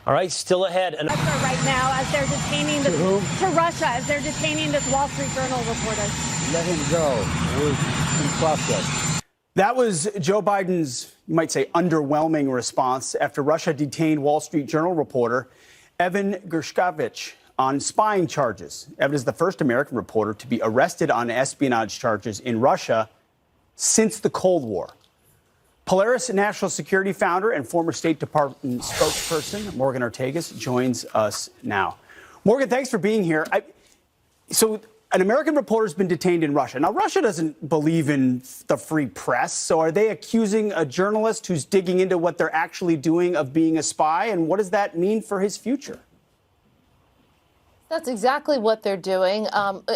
All right, still ahead. Right now, as they're detaining this to Russia, as they're detaining this Wall Street Journal reporter. Let him go. We're in process. That was Joe Biden's, you might say, underwhelming response after Russia detained Wall Street Journal reporter Evan Gershkovich on spying charges. Evan is the first American reporter to be arrested on espionage charges in Russia since the Cold War. Polaris national security founder and former State Department spokesperson Morgan Ortagus joins us now. Morgan, thanks for being here. So an American reporter has been detained in Russia. Now, Russia doesn't believe in the free press. So are they accusing a journalist who's digging into what they're actually doing of being a spy? And what does that mean for his future? That's exactly what they're doing.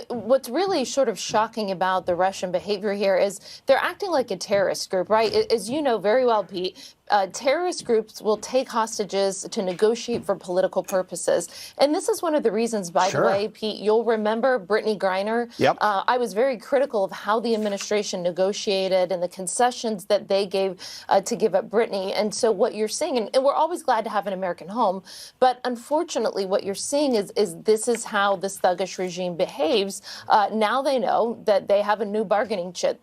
What's really sort of shocking about the Russian behavior here is they're acting like a terrorist group, right? As you know very well, Pete, terrorist groups will take hostages to negotiate for political purposes. And this is one of the reasons, by the way, Pete, you'll remember Brittany Griner. Yep. I was very critical of how the administration negotiated and the concessions that they gave to give up Brittany. And so what you're seeing, and we're always glad to have an American home, but unfortunately what you're seeing is this is how this thuggish regime behaves. Now they know that they have a new bargaining chip.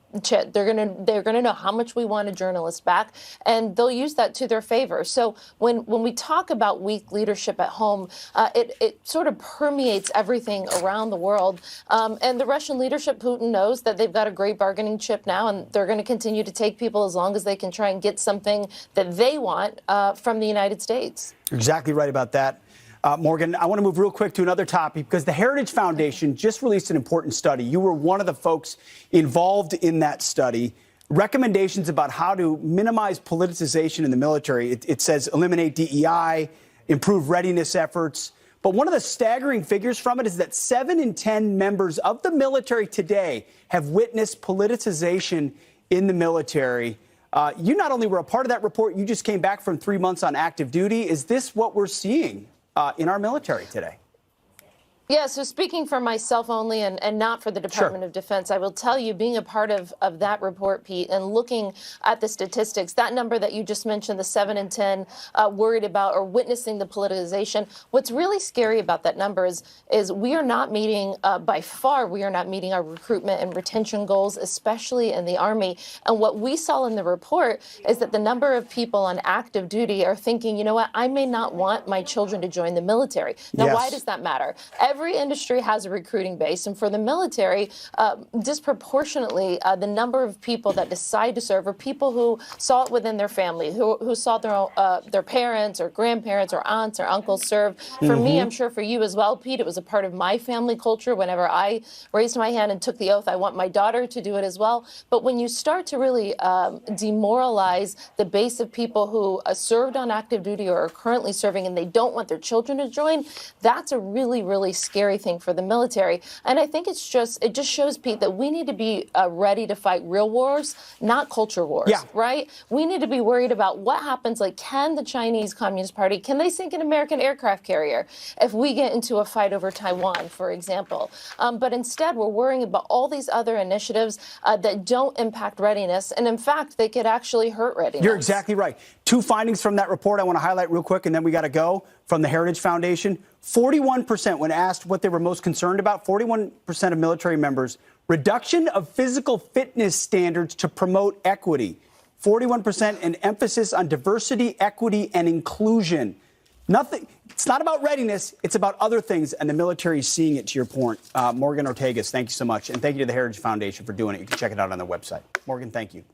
They're gonna know how much we want a journalist back, and they'll use that to their favor. So when we talk about weak leadership at home, it sort of permeates everything around the world. And the Russian leadership, Putin knows that they've got a great bargaining chip now, and they're going to continue to take people as long as they can try and get something that they want from the United States. You're exactly right about that. Morgan, I want to move real quick to another topic because the Heritage Foundation just released an important study. You were one of the folks involved in that study. Recommendations about how to minimize politicization in the military. It says eliminate DEI, improve readiness efforts. But one of the staggering figures from it is that 7 in 10 members of the military today have witnessed politicization in the military. You not only were a part of that report, you just came back from 3 months on active duty. Is this what we're seeing in our military today? Yeah, so speaking for myself only and not for the Department of Defense, I will tell you, being a part of that report, Pete, and looking at the statistics, that number that you just mentioned, the 7 in 10 worried about or witnessing the politicization, what's really scary about that number is we are not meeting, by far, we are not meeting our recruitment and retention goals, especially in the Army. And what we saw in the report is that the number of people on active duty are thinking, you know what, I may not want my children to join the military. Now, why does that matter? Every industry has a recruiting base, and for the military, disproportionately, the number of people that decide to serve are people who saw it within their family, who saw their parents or grandparents or aunts or uncles serve. For me, I'm sure for you as well, Pete, it was a part of my family culture. Whenever I raised my hand and took the oath, I want my daughter to do it as well. But when you start to really demoralize the base of people who served on active duty or are currently serving and they don't want their children to join, that's a really, really scary thing for the military. And I think it just shows, Pete, that we need to be ready to fight real wars, not culture wars, right? We need to be worried about what happens, like, can the Chinese Communist Party, can they sink an American aircraft carrier if we get into a fight over Taiwan, for example? But instead, we're worrying about all these other initiatives that don't impact readiness. And in fact, they could actually hurt readiness. You're exactly right. 2 findings from that report I want to highlight real quick, and then we got to go, from the Heritage Foundation. 41%, when asked what they were most concerned about, 41% of military members, reduction of physical fitness standards to promote equity. 41% an emphasis on diversity, equity, and inclusion. Nothing. It's not about readiness. It's about other things, and the military is seeing it, to your point. Morgan Ortagus, thank you so much. And thank you to the Heritage Foundation for doing it. You can check it out on their website. Morgan, thank you.